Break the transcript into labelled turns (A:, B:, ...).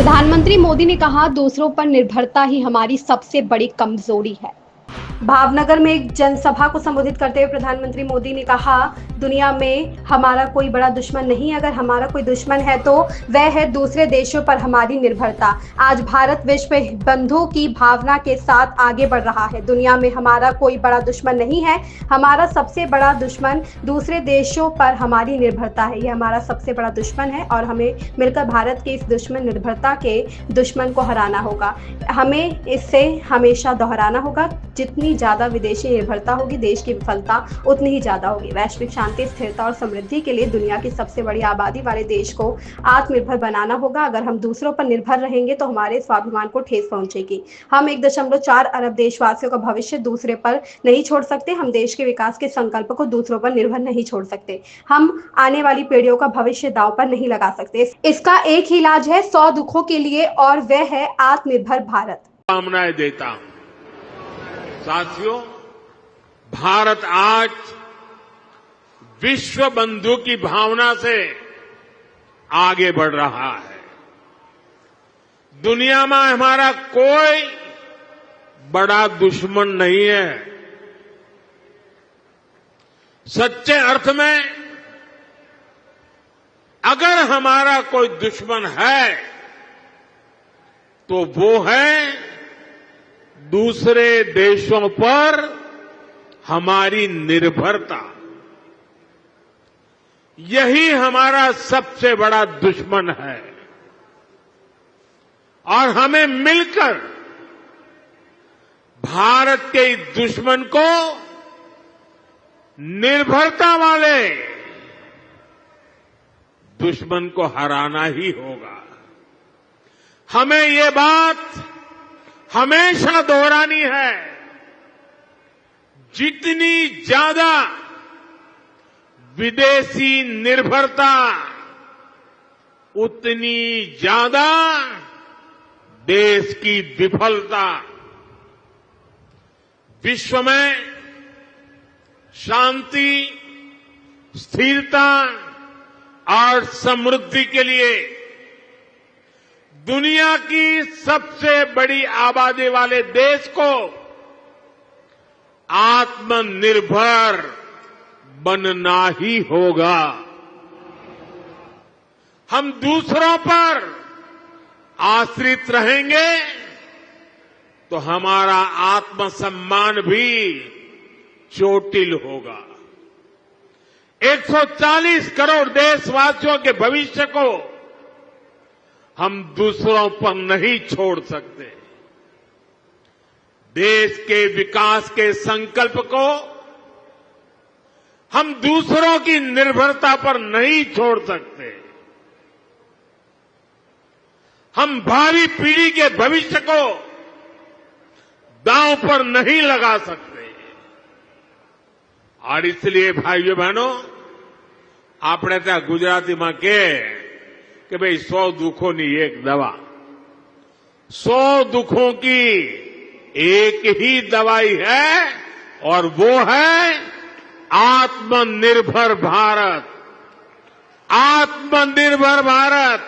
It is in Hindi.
A: प्रधानमंत्री मोदी ने कहा, दूसरों पर निर्भरता ही हमारी सबसे बड़ी कमजोरी है। भावनगर में एक जनसभा को संबोधित करते हुए प्रधानमंत्री मोदी ने कहा, दुनिया में हमारा कोई बड़ा दुश्मन नहीं, अगर हमारा कोई दुश्मन है तो वह है दूसरे देशों पर हमारी निर्भरता। आज भारत विश्व बंधु की भावना के साथ आगे बढ़ रहा है। दुनिया में हमारा कोई बड़ा दुश्मन नहीं है, हमारा सबसे बड़ा दुश्मन दूसरे देशों पर हमारी निर्भरता है। यह हमारा सबसे बड़ा दुश्मन है और हमें मिलकर भारत के इस दुश्मन निर्भरता के दुश्मन को हराना होगा। हमें इससे हमेशा दोहराना होगा, जितनी ज्यादा विदेशी निर्भरता होगी, देश की विफलता उतनी ही ज्यादा होगी। वैश्विक शांति, स्थिरता और समृद्धि के लिए दुनिया की सबसे बड़ी आबादी वाले देश को आत्मनिर्भर बनाना होगा। अगर हम दूसरों पर निर्भर रहेंगे तो हमारे स्वाभिमान को ठेस पहुंचेगी। हम 1.4 अरब देशवासियों का भविष्य दूसरे पर नहीं छोड़ सकते। हम देश के विकास के संकल्प को दूसरों पर निर्भर नहीं छोड़ सकते। हम आने वाली पीढ़ियों का भविष्य दांव पर नहीं लगा सकते। इसका एक ही इलाज है 100 दुखों के लिए, और वह है आत्मनिर्भर भारत।
B: कामनाएं देता हूं। साथियों, भारत आज विश्व बंधु की भावना से आगे बढ़ रहा है। दुनिया में हमारा कोई बड़ा दुश्मन नहीं है। सच्चे अर्थ में अगर हमारा कोई दुश्मन है तो वो है दूसरे देशों पर हमारी निर्भरता। यही हमारा सबसे बड़ा दुश्मन है और हमें मिलकर भारत के इस दुश्मन को निर्भरता वाले दुश्मन को हराना ही होगा। हमें ये बात हमेशा दोहरानी है, जितनी ज्यादा विदेशी निर्भरता उतनी ज्यादा देश की विफलता। विश्व में शांति, स्थिरता और समृद्धि के लिए दुनिया की सबसे बड़ी आबादी वाले देश को आत्मनिर्भर बनना ही होगा। हम दूसरों पर आश्रित रहेंगे तो हमारा आत्मसम्मान भी चोटिल होगा। 140 करोड़ देशवासियों के भविष्य को हम दूसरों पर नहीं छोड़ सकते। देश के विकास के संकल्प को हम दूसरों की निर्भरता पर नहीं छोड़ सकते। हम भावी पीढ़ी के भविष्य को दांव पर नहीं लगा सकते। और इसलिए भाइयों बहनों, આપણે ત્યાં ગુજરાતીમાં કે भाई 100 दुखों की एक दवा। 100 दुखों की एक ही दवाई है और वो है आत्मनिर्भर भारत। आत्मनिर्भर भारत